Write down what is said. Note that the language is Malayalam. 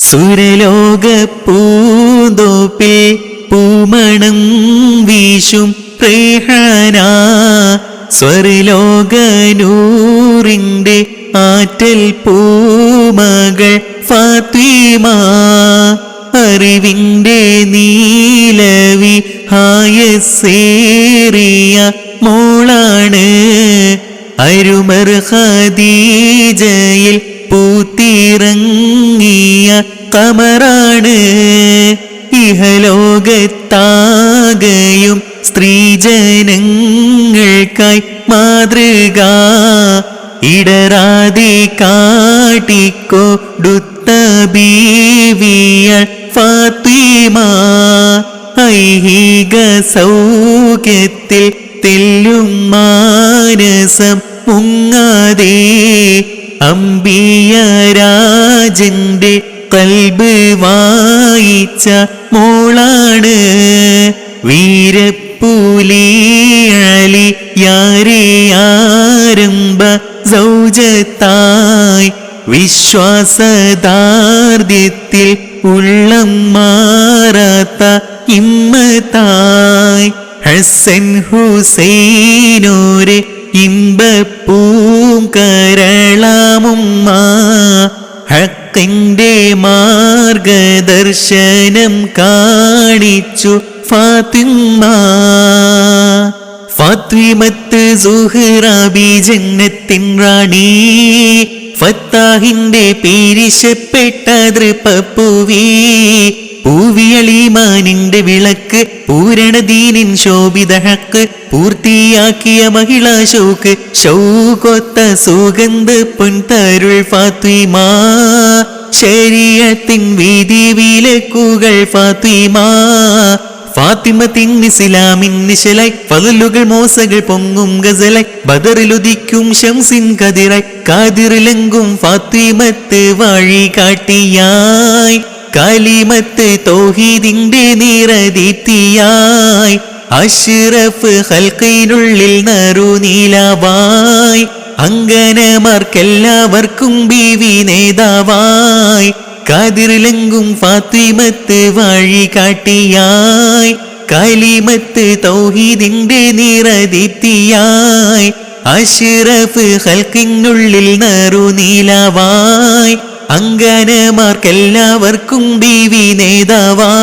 സുരലോക പൂന്തോപ്പിൽ പൂമണം വീശും റേഹാന സ്വർലോകനൂറിൻ്റെ ആറ്റൽ പൂമകൾ ഫാത്തിമ അറിവിൻ്റെ നീലവി ഹായസേറിയ മോളാണ് അരുമർ ഖദീജയിൽ പൂത്തിറങ്ങിയ കമറാണ് ഇഹലോകത്താകയും സ്ത്രീജനങ്ങൾക്കായി മാതൃക ഇടറാതെ കാട്ടിക്കൊടുത്ത ബീവിയ ഫാത്തിമ ഐഹിക സൗഖ്യത്തിൽ തെല്ലും മാനസം മുങ്ങാതെ അമ്പിയ രാജന്റെ കൽബ് വായിച്ച മോളാണ് വീരപ്പൂലി അലി യാരേയാരംഭ സൗജത്തായി വിശ്വാസദാർഢ്യത്തിൽ ഉള്ളം മാറാത്ത ഇമ്മത്തായി ഹസൻ ഹുസൈനോരെ ഇമ്പപ്പൂങ്കരളാമുമ്മ ഹക്കിൻ്റെ മാർഗദർശനം കാണിച്ചു ഫാത്തിമ ഫാത്തിമത്ത് സുഹ്റാബി ജന്നത്തിൻ റാണി ഫത്താഹിന്റെ പേരിശപ്പെട്ട ദൃപ്പപ്പൂവി പൂവിയളീമാനിന്റെ വിളക്ക് പൂരണദീനിൻ ശോഭിത ഹക്ക് പൂർത്തിയാക്കിയ മഹിളാ ഷൗക്ക് ഷൗകൊത്ത സുഗന്ധ പൊൻതരുൾ ഫാത്തിമ ശരീഅത്തിൻ വിധി വിലക്കുകൾ ഫാത്തിമ ഫാത്തിമത്തിൻ ഇസ്ലാമിൻ നിശലായി ഫളലുകൾ മോസകൾ പൊങ്ങും ഗസലായി ബദറിലുദിക്കും ശംസിൻ കതിറായി കാതിറിലെങ്കും ഫാത്തിമത്ത് വഴി കാട്ടിയായി കലിമത്ത് തൗഹീദിന്റെ നിറദീപ്തിയായി അഷ്റഫ് ഖൽഖിനുള്ളിൽ നറുനീലാവായി അങ്കനമാർക്കെല്ലാവർക്കും ബീവി നേതാവായി കാതിറിലെങ്കും ഫാത്തിമത്ത് വഴി കാട്ടിയായി കലിമത്ത് തൗഹീദിന്റെ നിറദീപ്തിയായി അഷ്റഫ് ഖൽഖിനുള്ളിൽ നറുനീലാവായി അങ്കനമാർക്കെല്ലാവർക്കും ബീവി നേതാവായി.